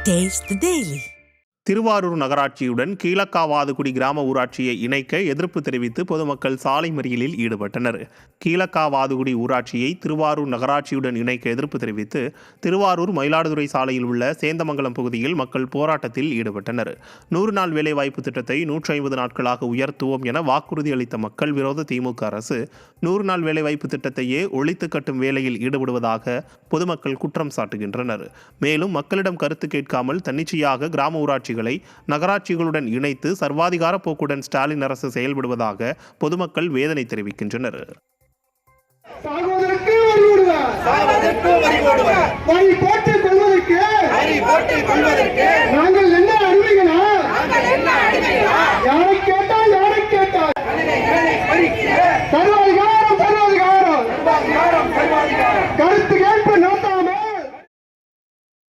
Taste the Daily. Thiruvarur நகராட்சியுடன் கீழக்காவாதுகுடி கிராம ஊராட்சியை இணைக்க எதிர்ப்பு தெரிவித்து பொதுமக்கள் சாலை மறியலில் ஈடுபட்டனர். கீழக்காவாதுகுடி ஊராட்சியை திருவாரூர் நகராட்சியுடன் இணைக்க எதிர்ப்பு தெரிவித்து திருவாரூர் மயிலாடுதுறை சாலையில் உள்ள சேந்தமங்கலம் பகுதியில் மக்கள் போராட்டத்தில் ஈடுபட்டனர். 100 நாள் வேலைவாய்ப்பு திட்டத்தை 150 நாட்களாக உயர்த்துவோம் என வாக்குறுதி அளித்த மக்கள் விரோத திமுக அரசு 100 நாள் வேலைவாய்ப்பு திட்டத்தையே ஒழித்து கட்டும் வேலையில் ஈடுபடுவதாக பொதுமக்கள் குற்றம் சாட்டுகின்றனர். மேலும் மக்களிடம் கருத்து கேட்காமல் தன்னிச்சையாக கிராம ஊராட்சி நகராட்சிகளுடன் இணைத்து சர்வாதிகார போக்குடன் ஸ்டாலின் அரசு செயல்படுவதாக பொதுமக்கள் வேதனை தெரிவிக்கின்றனர்.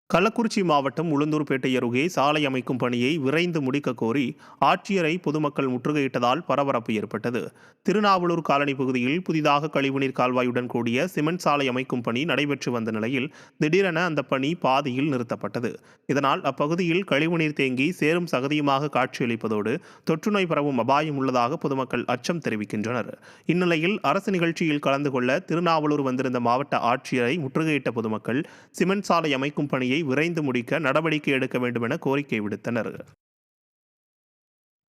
கள்ளக்குறிச்சி மாவட்டம் உளுந்தூர்பேட்டை அருகே சாலை அமைக்கும் பணியை விரைந்து முடிக்க கோரி ஆட்சியரை பொதுமக்கள் முற்றுகையிட்டதால் பரபரப்பு ஏற்பட்டது. திருநாவலூர் காலனி பகுதியில் புதிதாக கழிவுநீர் கால்வாயுடன் கூடிய சிமெண்ட் சாலை அமைக்கும் பணி நடைபெற்று வந்த நிலையில் திடீரென அந்த பணி பாதியில் நிறுத்தப்பட்டது. இதனால் அப்பகுதியில் கழிவுநீர் தேங்கி சேரும் சகதியுமாக காட்சியளிப்பதோடு தொற்றுநோய் பரவும் அபாயம் உள்ளதாக பொதுமக்கள் அச்சம் தெரிவிக்கின்றனர். இந்நிலையில் அரசு நிகழ்ச்சியில் கலந்து கொள்ள திருநாவலூர் வந்திருந்த மாவட்ட ஆட்சியரை முற்றுகையிட்ட பொதுமக்கள் சிமெண்ட் சாலை அமைக்கும் பணியை விரைந்து முடிக்க நடவடிக்கை எடுக்க வேண்டும் என கோரிக்கை விடுத்தனர்.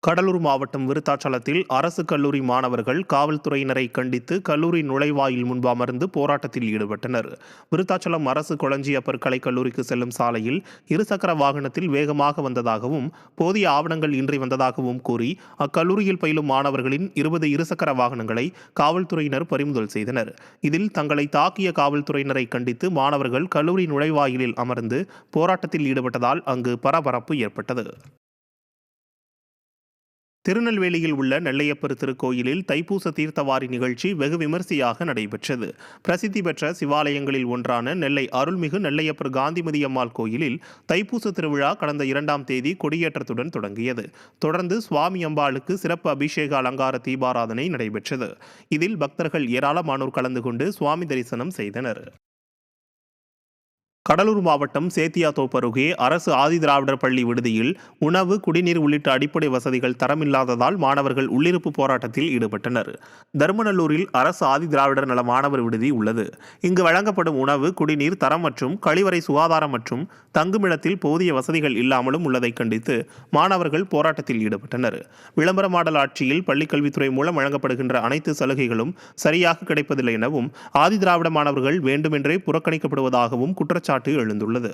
கடலூர் மாவட்டம் விருத்தாச்சலத்தில் அரசு கல்லூரி மாணவர்கள் காவல்துறையினரை கண்டித்து கல்லூரி நுழைவாயில் முன்பு அமர்ந்து போராட்டத்தில் ஈடுபட்டனர். விருத்தாச்சலம் அரசு கொளஞ்சியப்பர் கலை கல்லூரிக்கு செல்லும் சாலையில் இருசக்கர வாகனத்தில் வேகமாக வந்ததாகவும் போதிய ஆவணங்கள் இன்றி வந்ததாகவும் கூறி அக்கல்லூரியில் பயிலும் மாணவர்களின் 20 இருசக்கர வாகனங்களை காவல்துறையினர் பறிமுதல் செய்தனர். இதில் தங்களை தாக்கிய காவல்துறையினரை கண்டித்து மாணவர்கள் கல்லூரி நுழைவாயிலில் அமர்ந்து போராட்டத்தில் ஈடுபட்டதால் அங்கு பரபரப்பு ஏற்பட்டது. திருநெல்வேலியில் உள்ள நெல்லையப்பர் திருக்கோயிலில் தைப்பூச தீர்த்தவாரி நிகழ்ச்சி வெகு விமரிசையாக நடைபெற்றது. பிரசித்தி பெற்ற சிவாலயங்களில் ஒன்றான நெல்லை அருள்மிகு நெல்லையப்பர் காந்திமதி அம்மாள் கோயிலில் தைப்பூச திருவிழா கடந்த 2ஆம் தேதி கொடியேற்றத்துடன் தொடங்கியது. தொடர்ந்து சுவாமி அம்பாளுக்கு சிறப்பு அபிஷேக அலங்கார தீபாராதனை நடைபெற்றது. இதில் பக்தர்கள் ஏராளமானோர் கலந்து கொண்டு சுவாமி தரிசனம் செய்தனர். கடலூர் மாவட்டம் சேத்தியாத்தோப்பு அருகே அரசு ஆதிதிராவிடர் பள்ளி விடுதியில் உணவு, குடிநீர் உள்ளிட்ட அடிப்படை வசதிகள் தரமில்லாததால் மாணவர்கள் உள்ளிருப்பு போராட்டத்தில் ஈடுபட்டனர். தர்மநல்லூரில் அரசு ஆதிதிராவிடர் நல மாணவர் விடுதி உள்ளது. இங்கு வழங்கப்படும் உணவு, குடிநீர் தரம் மற்றும் கழிவறை சுகாதாரம் மற்றும் தங்குமிடத்தில் போதிய வசதிகள் இல்லாமலும் உள்ளதை கண்டித்து மாணவர்கள் போராட்டத்தில் ஈடுபட்டனர். விளம்பர மாடல் ஆட்சியில் பள்ளிக்கல்வித்துறை மூலம் வழங்கப்படுகின்ற அனைத்து சலுகைகளும் சரியாக கிடைப்பதில்லை எனவும் ஆதிதிராவிட மாணவர்கள் வேண்டுமென்றே புறக்கணிக்கப்படுவதாகவும் குற்றச்சாட்டு எழுந்துள்ளது.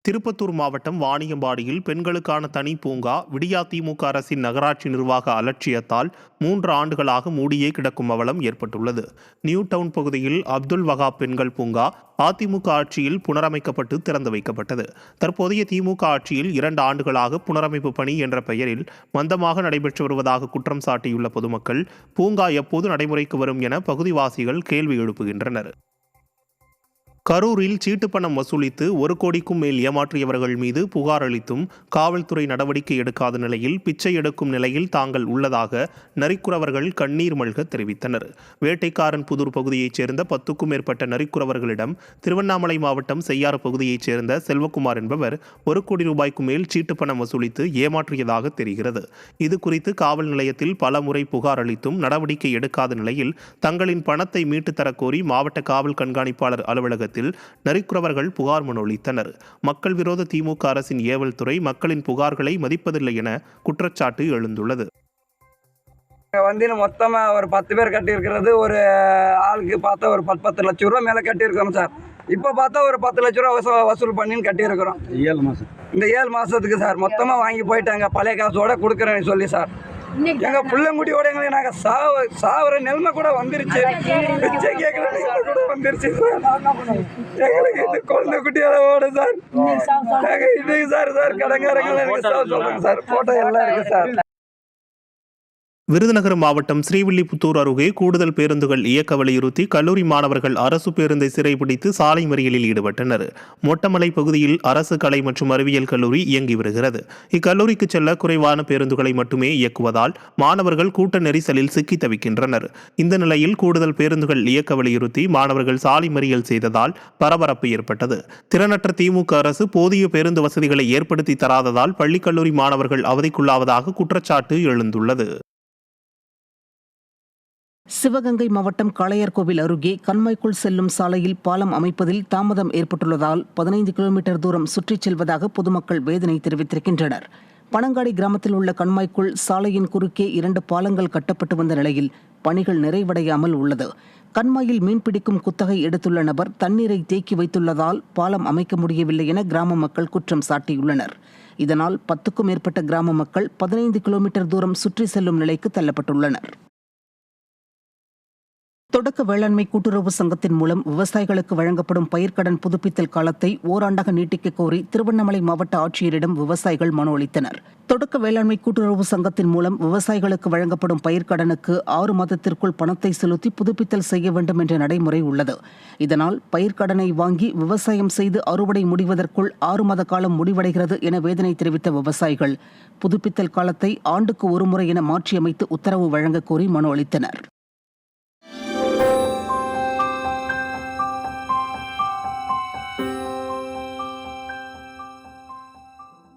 திருப்பத்தூர் மாவட்டம் வாணியம்பாடியில் பெண்களுக்கான தனி பூங்கா விடியா திமுக அரசின் நகராட்சி நிர்வாக அலட்சியத்தால் 3 ஆண்டுகளாக மூடியே கிடக்கும் அவலம் ஏற்பட்டுள்ளது. நியூ டவுன் பகுதியில் அப்துல் வகாப் பெண்கள் பூங்கா அதிமுக ஆட்சியில் புனரமைக்கப்பட்டு திறந்து வைக்கப்பட்டது. தற்போதைய திமுக ஆட்சியில் 2 ஆண்டுகளாக புனரமைப்பு பணி என்ற பெயரில் மந்தமாக நடைபெற்று வருவதாக குற்றம் சாட்டியுள்ள பொதுமக்கள் பூங்கா எப்போது நடைமுறைக்கு வரும் என பகுதிவாசிகள் கேள்வி எழுப்புகின்றனர். கரூரில் சீட்டு பணம் வசூலித்து 1 கோடிக்கும் மேல் ஏமாற்றியவர்கள் மீது புகார் அளித்தும் காவல்துறை நடவடிக்கை எடுக்காத நிலையில் பிச்சை எடுக்கும் நிலையில் தாங்கள் உள்ளதாக நரிக்குறவர்கள் கண்ணீர் மல்க தெரிவித்தனர். வேட்டைக்காரன் புதூர் பகுதியைச் சேர்ந்த 10க்கும் மேற்பட்ட நரிக்குறவர்களிடம் திருவண்ணாமலை மாவட்டம் செய்யாறு பகுதியைச் சேர்ந்த செல்வகுமார் என்பவர் 1 கோடி ரூபாய்க்கு மேல் சீட்டு பணம் வசூலித்து ஏமாற்றியதாக தெரிகிறது. இது குறித்து காவல் நிலையத்தில் பல முறை புகார் அளித்தும் நடவடிக்கை எடுக்காத நிலையில் தங்களின் பணத்தை மீட்டுத் தரக்கோரி மாவட்ட காவல் கண்காணிப்பாளர் அலுவலகத்தில் நரிக்குறவர்கள் புகார் மனு அளித்தனர். மக்கள் விரோத திமுக அரசின் ஏவல் துறை மக்களின் புகார்களை மதிப்பதில்லை என குற்றச்சாட்டு எழுந்துள்ளது. மொத்தமா ஒரு 10 பேர் கட்டியிருக்கிறது, ஒரு ஆளுக்கு பார்த்தா ஒரு 10 லட்சம் ரூபா மேலே கட்டியிருக்கிறோம் சார். இப்போ பார்த்தா ஒரு 10 லட்ச ரூபா வசூல் பண்ணின்னு கட்டியிருக்கிறோம். 7 மாதம் இந்த 7 மாதத்துக்கு சார் மொத்தமாக வாங்கி போயிட்டாங்க. பழைய காசோட கொடுக்குறேன்னு சொல்லி சார் எங்க புள்ளங்குடியோட எங்களுக்கு நாங்க சாவர நிலைமை கூட வந்துருச்சு. பிச்சை கேட்கற நிலைமை கூட வந்துருச்சு எங்களுக்கு. இது குழந்தை குட்டியோட சார் இது சார் கடங்காரங்களை எனக்கு சொல்லுங்க சார். போட்டோ எல்லாம் இருக்கு சார். விருதுநகர் மாவட்டம் ஸ்ரீவில்லிபுத்தூர் அருகே கூடுதல் பேருந்துகள் இயக்க வலியுறுத்தி கல்லூரி மாணவர்கள் அரசு பேருந்தை சிறைபிடித்து சாலை மறியலில் ஈடுபட்டனர். மொட்டமலை பகுதியில் அரசு கலை மற்றும் அறிவியல் கல்லூரி இயங்கி வருகிறது. இக்கல்லூரிக்கு செல்ல குறைவான பேருந்துகளை மட்டுமே இயக்குவதால் மாணவர்கள் கூட்ட நெரிசலில் சிக்கி தவிக்கின்றனர். இந்த நிலையில் கூடுதல் பேருந்துகள் இயக்க வலியுறுத்தி மாணவர்கள் சாலை மறியல் செய்ததால் பரபரப்பு ஏற்பட்டது. திறனற்ற திமுக அரசு போதிய பேருந்து வசதிகளை ஏற்படுத்தி தராததால் பள்ளி கல்லூரி மாணவர்கள் அவதிக்குள்ளாவதாக குற்றச்சாட்டு எழுந்துள்ளது. சிவகங்கை மாவட்டம் காளையார்கோவில் அருகே கண்மாய்க்குள் செல்லும் சாலையில் பாலம் அமைப்பதில் தாமதம் ஏற்பட்டுள்ளதால் 15 கிலோமீட்டர் தூரம் சுற்றிச் செல்வதாக பொதுமக்கள் வேதனை தெரிவித்திருக்கின்றனர். பனங்காடி கிராமத்தில் உள்ள கண்மாய்க்குள் சாலையின் குறுக்கே 2 பாலங்கள் கட்டப்பட்டு வந்த நிலையில் பணிகள் நிறைவடையாமல் உள்ளது. கண்மாயில் மீன்பிடிக்கும் குத்தகை எடுத்துள்ள நபர் தண்ணீரை தேக்கி வைத்துள்ளதால் பாலம் அமைக்க முடியவில்லை என கிராம மக்கள் குற்றம் சாட்டியுள்ளனர். இதனால் 10க்கும் மேற்பட்ட கிராம மக்கள் 15 கிலோமீட்டர் தூரம் சுற்றி செல்லும் நிலைக்கு தள்ளப்பட்டுள்ளனர். தொடக்க வேளாண்மை கூட்டுறவு சங்கத்தின் மூலம் விவசாயிகளுக்கு வழங்கப்படும் பயிர்க்கடன் புதுப்பித்தல் காலத்தை ஓராண்டாக நீட்டிக்க கோரி திருவண்ணாமலை மாவட்ட ஆட்சியரிடம் விவசாயிகள் மனு அளித்தனர். தொடக்க வேளாண்மை கூட்டுறவு சங்கத்தின் மூலம் விவசாயிகளுக்கு வழங்கப்படும் பயிர்க்கடனுக்கு 6 மாதத்திற்குள் பணத்தை செலுத்தி புதுப்பித்தல் செய்ய வேண்டும் என்ற நடைமுறை உள்ளது. இதனால் பயிர்க்கடனை வாங்கி விவசாயம் செய்து அறுவடை முடிவதற்குள் 6 மாத காலம் முடிவடைகிறது என வேதனை தெரிவித்த விவசாயிகள் புதுப்பித்தல் காலத்தை ஆண்டுக்கு 1 முறை என மாற்றியமைத்து உத்தரவு வழங்க கோரி மனு அளித்தனர்.